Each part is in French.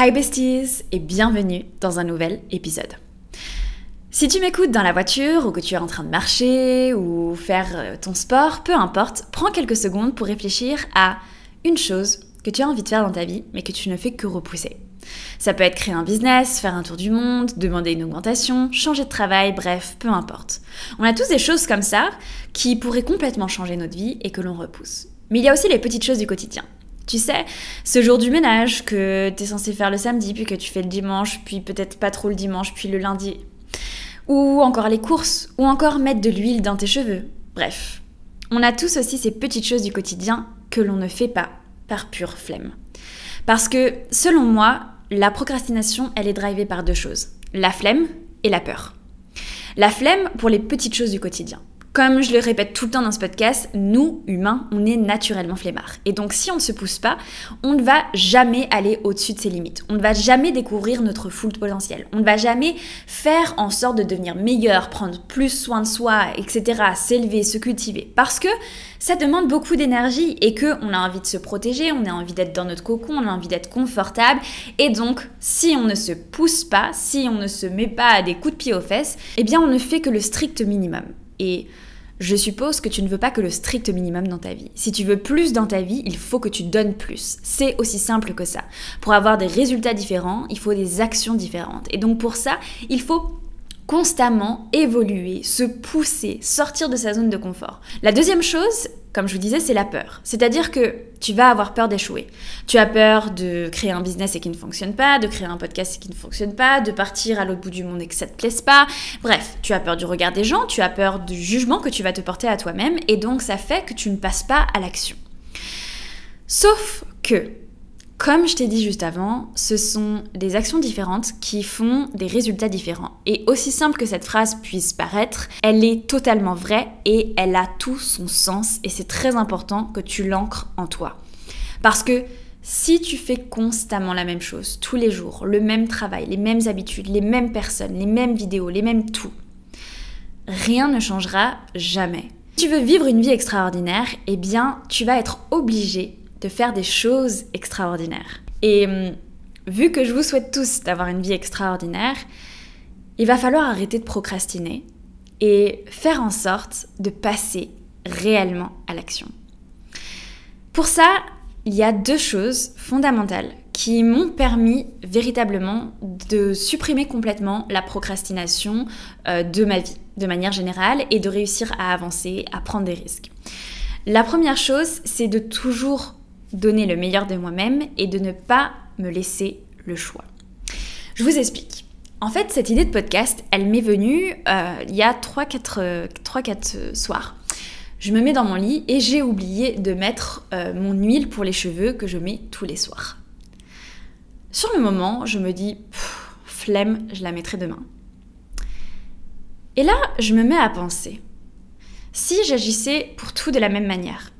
Hi besties et bienvenue dans un nouvel épisode. Si tu m'écoutes dans la voiture ou que tu es en train de marcher ou faire ton sport, peu importe, prends quelques secondes pour réfléchir à une chose que tu as envie de faire dans ta vie mais que tu ne fais que repousser. Ça peut être créer un business, faire un tour du monde, demander une augmentation, changer de travail, bref, peu importe. On a tous des choses comme ça qui pourraient complètement changer notre vie et que l'on repousse. Mais il y a aussi les petites choses du quotidien. Tu sais, ce jour du ménage que t'es censé faire le samedi, puis que tu fais le dimanche, puis peut-être pas trop le dimanche, puis le lundi. Ou encore les courses, ou encore mettre de l'huile dans tes cheveux. Bref, on a tous aussi ces petites choses du quotidien que l'on ne fait pas par pure flemme. Parce que, selon moi, la procrastination, elle est drivée par deux choses. La flemme et la peur. La flemme pour les petites choses du quotidien. Comme je le répète tout le temps dans ce podcast, nous, humains, on est naturellement flemmards. Et donc, si on ne se pousse pas, on ne va jamais aller au-dessus de ses limites. On ne va jamais découvrir notre full potentiel. On ne va jamais faire en sorte de devenir meilleur, prendre plus soin de soi, etc., s'élever, se cultiver. Parce que ça demande beaucoup d'énergie et qu'on a envie de se protéger, on a envie d'être dans notre cocon, on a envie d'être confortable. Et donc, si on ne se pousse pas, si on ne se met pas à des coups de pied aux fesses, eh bien, on ne fait que le strict minimum. Et je suppose que tu ne veux pas que le strict minimum dans ta vie. Si tu veux plus dans ta vie, il faut que tu donnes plus. C'est aussi simple que ça. Pour avoir des résultats différents, il faut des actions différentes. Et donc pour ça, il faut constamment évoluer, se pousser, sortir de sa zone de confort. La deuxième chose, comme je vous disais, c'est la peur. C'est-à-dire que tu vas avoir peur d'échouer. Tu as peur de créer un business et qui ne fonctionne pas, de créer un podcast et qui ne fonctionne pas, de partir à l'autre bout du monde et que ça ne te plaise pas. Bref, tu as peur du regard des gens, tu as peur du jugement que tu vas te porter à toi-même et donc ça fait que tu ne passes pas à l'action. Sauf que, comme je t'ai dit juste avant, ce sont des actions différentes qui font des résultats différents. Et aussi simple que cette phrase puisse paraître, elle est totalement vraie et elle a tout son sens et c'est très important que tu l'ancres en toi. Parce que si tu fais constamment la même chose, tous les jours, le même travail, les mêmes habitudes, les mêmes personnes, les mêmes vidéos, les mêmes tout, rien ne changera jamais. Si tu veux vivre une vie extraordinaire, eh bien, tu vas être obligé de faire des choses extraordinaires. Et vu que je vous souhaite tous d'avoir une vie extraordinaire, il va falloir arrêter de procrastiner et faire en sorte de passer réellement à l'action. Pour ça, il y a deux choses fondamentales qui m'ont permis véritablement de supprimer complètement la procrastination de ma vie, de manière générale, et de réussir à avancer, à prendre des risques. La première chose, c'est de toujours donner le meilleur de moi-même et de ne pas me laisser le choix. Je vous explique. En fait, cette idée de podcast, elle m'est venue il y a 3-4 soirs. Je me mets dans mon lit et j'ai oublié de mettre mon huile pour les cheveux que je mets tous les soirs. Sur le moment, je me dis, flemme, je la mettrai demain. Et là, je me mets à penser, si j'agissais pour tout de la même manière,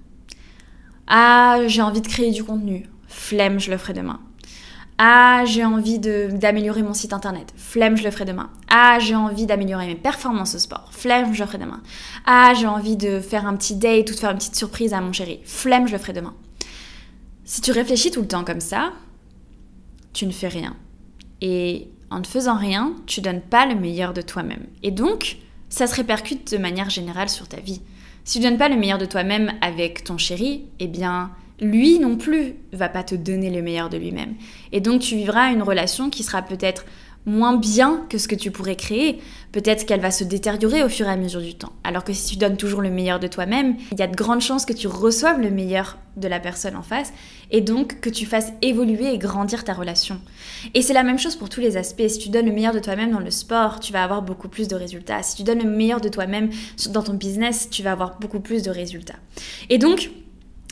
ah, j'ai envie de créer du contenu, flemme, je le ferai demain. Ah, j'ai envie d'améliorer mon site internet, flemme, je le ferai demain. Ah, j'ai envie d'améliorer mes performances au sport, flemme, je le ferai demain. Ah, j'ai envie de faire un petit date ou de faire une petite surprise à mon chéri, flemme, je le ferai demain. Si tu réfléchis tout le temps comme ça, tu ne fais rien. Et en ne faisant rien, tu donnes pas le meilleur de toi-même. Et donc, ça se répercute de manière générale sur ta vie. Si tu donnes pas le meilleur de toi-même avec ton chéri, eh bien, lui non plus va pas te donner le meilleur de lui-même. Et donc, tu vivras une relation qui sera peut-être moins bien que ce que tu pourrais créer. Peut-être qu'elle va se détériorer au fur et à mesure du temps. Alors que si tu donnes toujours le meilleur de toi-même, il y a de grandes chances que tu reçoives le meilleur de la personne en face et donc que tu fasses évoluer et grandir ta relation. Et c'est la même chose pour tous les aspects. Si tu donnes le meilleur de toi-même dans le sport, tu vas avoir beaucoup plus de résultats. Si tu donnes le meilleur de toi-même dans ton business, tu vas avoir beaucoup plus de résultats. Et donc,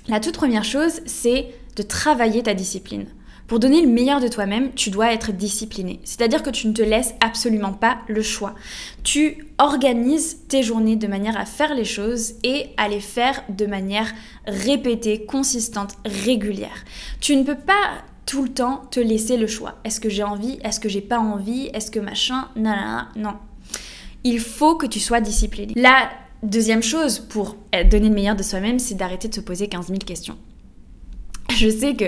la toute première chose, c'est de travailler ta discipline. Pour donner le meilleur de toi-même, tu dois être discipliné. C'est-à-dire que tu ne te laisses absolument pas le choix. Tu organises tes journées de manière à faire les choses et à les faire de manière répétée, consistante, régulière. Tu ne peux pas tout le temps te laisser le choix. Est-ce que j'ai envie? Est-ce que j'ai pas envie? Est-ce que machin? Non. Il faut que tu sois discipliné. La deuxième chose pour donner le meilleur de soi-même, c'est d'arrêter de se poser 15 000 questions. Je sais que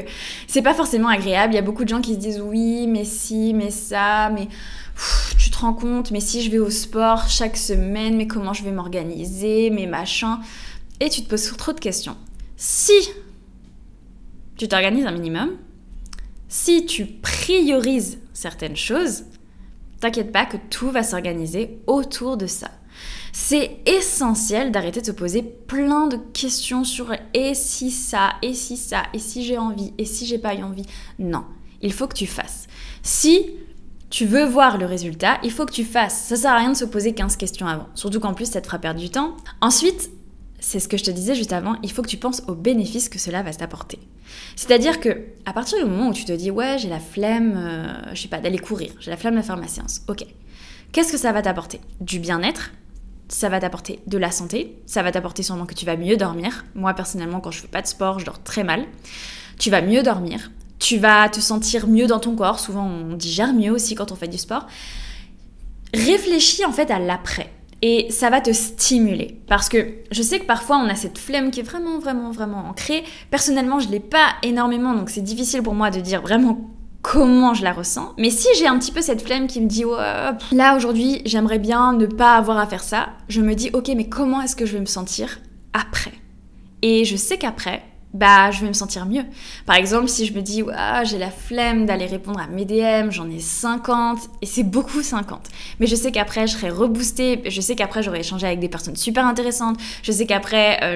c'est pas forcément agréable, il y a beaucoup de gens qui se disent oui, mais si, mais ça, mais tu te rends compte, mais si je vais au sport chaque semaine, mais comment je vais m'organiser, mais machin. Et tu te poses trop de questions. Si tu t'organises un minimum, si tu priorises certaines choses, t'inquiète pas que tout va s'organiser autour de ça. C'est essentiel d'arrêter de se poser plein de questions sur et si ça, et si ça, et si j'ai envie, et si j'ai pas eu envie. Non, il faut que tu fasses. Si tu veux voir le résultat, il faut que tu fasses. Ça sert à rien de se poser 15 questions avant. Surtout qu'en plus, ça te fera perdre du temps. Ensuite, c'est ce que je te disais juste avant, il faut que tu penses aux bénéfices que cela va t'apporter. C'est-à-dire que à partir du moment où tu te dis « Ouais, j'ai la flemme, je sais pas, d'aller courir, j'ai la flemme de faire ma séance. » Ok. Qu'est-ce que ça va t'apporter? Du bien-être, ça va t'apporter de la santé, ça va t'apporter sûrement que tu vas mieux dormir. Moi, personnellement, quand je fais pas de sport, je dors très mal. Tu vas mieux dormir, tu vas te sentir mieux dans ton corps. Souvent, on digère mieux aussi quand on fait du sport. Réfléchis en fait à l'après. Et ça va te stimuler. Parce que je sais que parfois, on a cette flemme qui est vraiment, vraiment, vraiment ancrée. Personnellement, je ne l'ai pas énormément, donc c'est difficile pour moi de dire vraiment comment je la ressens. Mais si j'ai un petit peu cette flemme qui me dit oh, là, aujourd'hui, j'aimerais bien ne pas avoir à faire ça, je me dis ok, mais comment est-ce que je vais me sentir après? Et je sais qu'après, je vais me sentir mieux. Par exemple, si je me dis j'ai la flemme d'aller répondre à mes DM, j'en ai 50, et c'est beaucoup 50. Mais je sais qu'après, je serai reboostée, je sais qu'après, j'aurai échangé avec des personnes super intéressantes, je sais qu'après,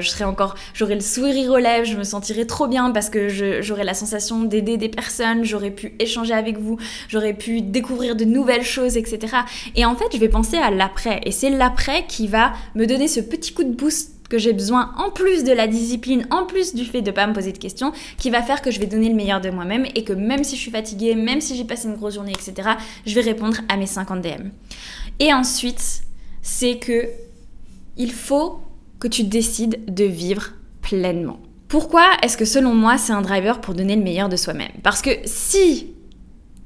j'aurai le sourire aux lèvres, je me sentirai trop bien parce que j'aurai la sensation d'aider des personnes, j'aurai pu échanger avec vous, j'aurai pu découvrir de nouvelles choses, etc. Et en fait, je vais penser à l'après, et c'est l'après qui va me donner ce petit coup de boost que j'ai besoin, en plus de la discipline, en plus du fait de ne pas me poser de questions, qui va faire que je vais donner le meilleur de moi-même et que même si je suis fatiguée, même si j'ai passé une grosse journée, etc., je vais répondre à mes 50 DM. Et ensuite, c'est que il faut que tu décides de vivre pleinement. Pourquoi est-ce que selon moi, c'est un driver pour donner le meilleur de soi-même? Parce que si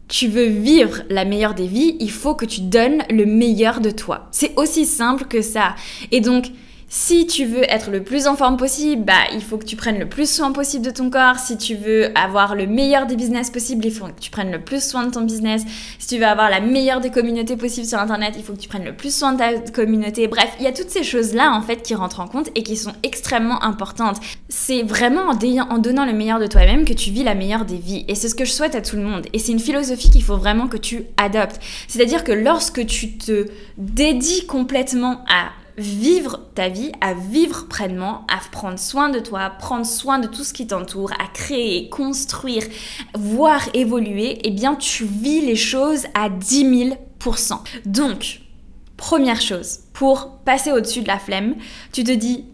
tu veux vivre la meilleure des vies, il faut que tu donnes le meilleur de toi. C'est aussi simple que ça. Et donc, si tu veux être le plus en forme possible, il faut que tu prennes le plus soin possible de ton corps. Si tu veux avoir le meilleur des business possibles, il faut que tu prennes le plus soin de ton business. Si tu veux avoir la meilleure des communautés possibles sur Internet, il faut que tu prennes le plus soin de ta communauté. Bref, il y a toutes ces choses-là en fait qui rentrent en compte et qui sont extrêmement importantes. C'est vraiment en donnant le meilleur de toi-même que tu vis la meilleure des vies. Et c'est ce que je souhaite à tout le monde. Et c'est une philosophie qu'il faut vraiment que tu adoptes. C'est-à-dire que lorsque tu te dédies complètement à vivre ta vie, à vivre pleinement, à prendre soin de toi, prendre soin de tout ce qui t'entoure, à créer, construire, voir évoluer, eh bien tu vis les choses à 10 000%. Donc, première chose, pour passer au-dessus de la flemme, tu te dis,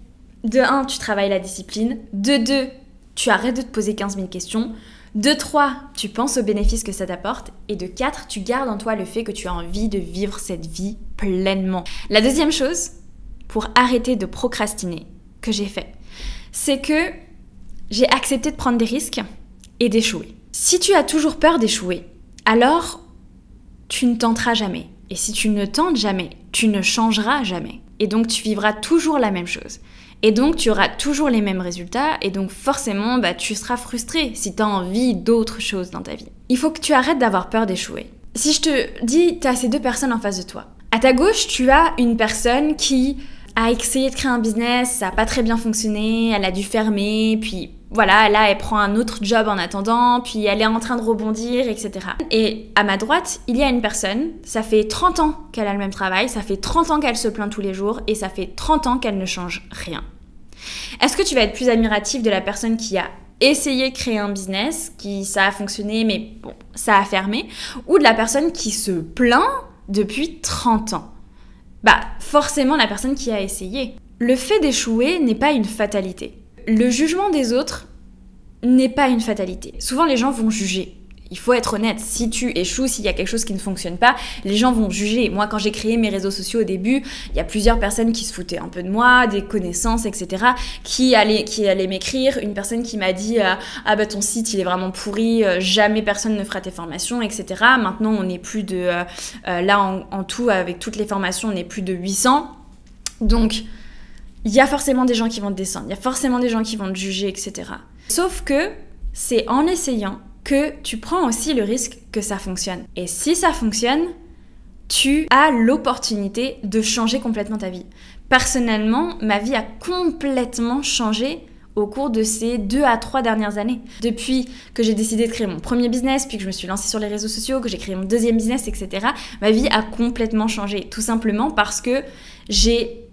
de 1, tu travailles la discipline, de 2, tu arrêtes de te poser 15 000 questions, de 3, tu penses aux bénéfices que ça t'apporte, et de 4, tu gardes en toi le fait que tu as envie de vivre cette vie pleinement. La deuxième chose, pour arrêter de procrastiner, que j'ai fait, c'est que j'ai accepté de prendre des risques et d'échouer. Si tu as toujours peur d'échouer, alors tu ne tenteras jamais. Et si tu ne tentes jamais, tu ne changeras jamais. Et donc tu vivras toujours la même chose. Et donc tu auras toujours les mêmes résultats, et donc forcément tu seras frustré si tu as envie d'autre chose dans ta vie. Il faut que tu arrêtes d'avoir peur d'échouer. Si je te dis, tu as ces deux personnes en face de toi. À ta gauche, tu as une personne qui a essayé de créer un business, ça n'a pas très bien fonctionné, elle a dû fermer, puis voilà, là elle prend un autre job en attendant, puis elle est en train de rebondir, etc. Et à ma droite, il y a une personne, ça fait 30 ans qu'elle a le même travail, ça fait 30 ans qu'elle se plaint tous les jours, et ça fait 30 ans qu'elle ne change rien. Est-ce que tu vas être plus admiratif de la personne qui a essayé de créer un business, qui ça a fonctionné, mais bon, ça a fermé, ou de la personne qui se plaint depuis 30 ans? Forcément la personne qui a essayé. Le fait d'échouer n'est pas une fatalité. Le jugement des autres n'est pas une fatalité. Souvent les gens vont juger. Il faut être honnête, si tu échoues, s'il y a quelque chose qui ne fonctionne pas, les gens vont juger. Moi, quand j'ai créé mes réseaux sociaux au début, il y a plusieurs personnes qui se foutaient un peu de moi, des connaissances, etc., qui allaient m'écrire. Une personne qui m'a dit ton site, il est vraiment pourri, jamais personne ne fera tes formations, etc. Maintenant, on est plus de... en tout, avec toutes les formations, on est plus de 800. Donc, il y a forcément des gens qui vont te descendre, il y a forcément des gens qui vont te juger, etc. Sauf que c'est en essayant que tu prends aussi le risque que ça fonctionne. Et si ça fonctionne, tu as l'opportunité de changer complètement ta vie. Personnellement, ma vie a complètement changé au cours de ces 2 à 3 dernières années. Depuis que j'ai décidé de créer mon premier business, puis que je me suis lancée sur les réseaux sociaux, que j'ai créé mon deuxième business, etc., ma vie a complètement changé. Tout simplement parce que j'ai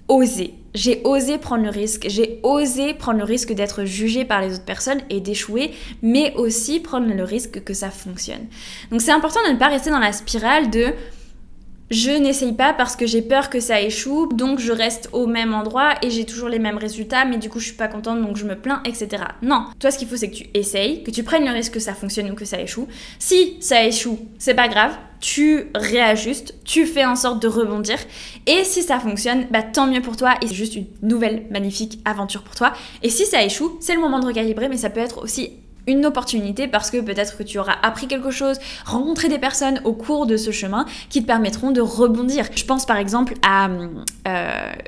osé. J'ai osé prendre le risque. J'ai osé prendre le risque d'être jugée par les autres personnes et d'échouer, mais aussi prendre le risque que ça fonctionne. Donc c'est important de ne pas rester dans la spirale de je n'essaye pas parce que j'ai peur que ça échoue, donc je reste au même endroit et j'ai toujours les mêmes résultats, mais du coup je suis pas contente donc je me plains, etc. Non, toi ce qu'il faut c'est que tu essayes, que tu prennes le risque que ça fonctionne ou que ça échoue. Si ça échoue, c'est pas grave, tu réajustes, tu fais en sorte de rebondir et si ça fonctionne, bah tant mieux pour toi et c'est juste une nouvelle magnifique aventure pour toi. Et si ça échoue, c'est le moment de recalibrer, mais ça peut être aussi une opportunité parce que peut-être que tu auras appris quelque chose, rencontré des personnes au cours de ce chemin qui te permettront de rebondir. Je pense par exemple à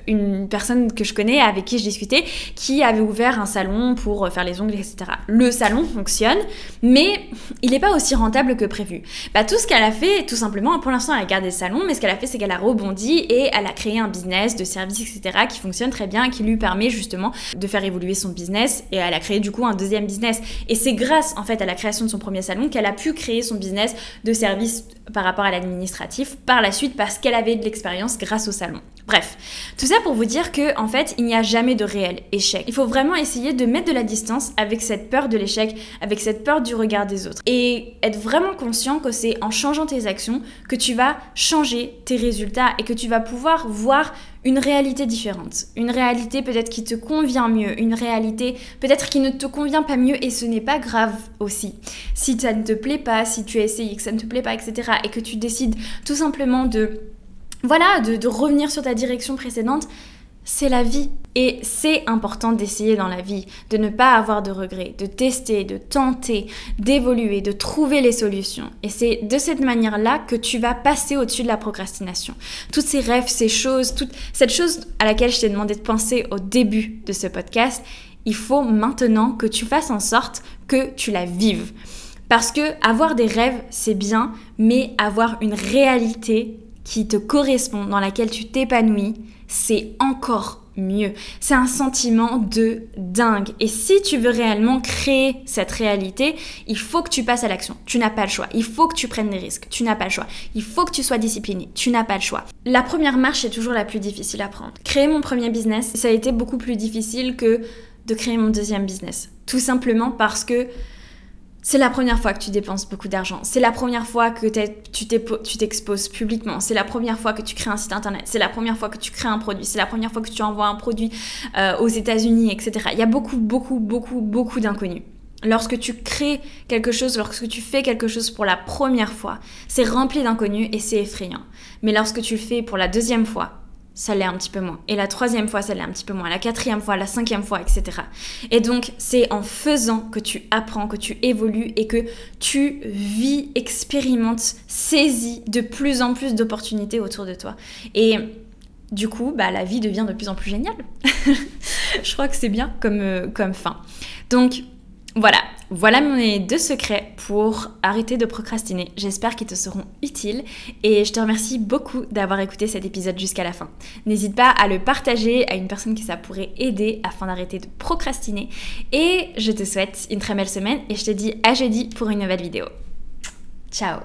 une personne que je connais avec qui je discutais qui avait ouvert un salon pour faire les ongles, etc. Le salon fonctionne, mais il n'est pas aussi rentable que prévu. Bah, tout ce qu'elle a fait, tout simplement, pour l'instant elle a gardé le salon, mais ce qu'elle a fait c'est qu'elle a rebondi et elle a créé un business de services, etc. qui fonctionne très bien, qui lui permet justement de faire évoluer son business et elle a créé du coup un deuxième business. Et c'est grâce en fait à la création de son premier salon qu'elle a pu créer son business de service par rapport à l'administratif par la suite parce qu'elle avait de l'expérience grâce au salon. Bref, tout ça pour vous dire que en fait il n'y a jamais de réel échec. Il faut vraiment essayer de mettre de la distance avec cette peur de l'échec, avec cette peur du regard des autres et être vraiment conscient que c'est en changeant tes actions que tu vas changer tes résultats et que tu vas pouvoir voir une réalité différente, une réalité peut-être qui te convient mieux, une réalité peut-être qui ne te convient pas mieux et ce n'est pas grave aussi. Si ça ne te plaît pas, si tu as essayé et que ça ne te plaît pas, etc. et que tu décides tout simplement de revenir sur ta direction précédente, c'est la vie. Et c'est important d'essayer dans la vie, de ne pas avoir de regrets, de tester, de tenter, d'évoluer, de trouver les solutions. Et c'est de cette manière-là que tu vas passer au-dessus de la procrastination. Tous ces rêves, ces choses, toute cette chose à laquelle je t'ai demandé de penser au début de ce podcast, il faut maintenant que tu fasses en sorte que tu la vives. Parce que avoir des rêves, c'est bien, mais avoir une réalité qui te correspond, dans laquelle tu t'épanouis, c'est encore mieux. C'est un sentiment de dingue. Et si tu veux réellement créer cette réalité, il faut que tu passes à l'action. Tu n'as pas le choix. Il faut que tu prennes des risques. Tu n'as pas le choix. Il faut que tu sois discipliné. Tu n'as pas le choix. La première marche est toujours la plus difficile à prendre. Créer mon premier business, ça a été beaucoup plus difficile que de créer mon deuxième business. Tout simplement parce que c'est la première fois que tu dépenses beaucoup d'argent. C'est la première fois que tu t'exposes publiquement. C'est la première fois que tu crées un site internet. C'est la première fois que tu crées un produit. C'est la première fois que tu envoies un produit aux États-Unis, etc. Il y a beaucoup d'inconnus. Lorsque tu crées quelque chose, lorsque tu fais quelque chose pour la première fois, c'est rempli d'inconnus et c'est effrayant. Mais lorsque tu le fais pour la deuxième fois, ça l'est un petit peu moins. Et la troisième fois, ça l'est un petit peu moins. La quatrième fois, la cinquième fois, etc. Et donc, c'est en faisant que tu apprends, que tu évolues et que tu vis, expérimentes, saisis de plus en plus d'opportunités autour de toi. Et du coup, la vie devient de plus en plus géniale. Je crois que c'est bien comme fin. Donc, voilà mes 2 secrets pour arrêter de procrastiner. J'espère qu'ils te seront utiles et je te remercie beaucoup d'avoir écouté cet épisode jusqu'à la fin. N'hésite pas à le partager à une personne qui ça pourrait aider afin d'arrêter de procrastiner. Et je te souhaite une très belle semaine et je te dis à jeudi pour une nouvelle vidéo. Ciao!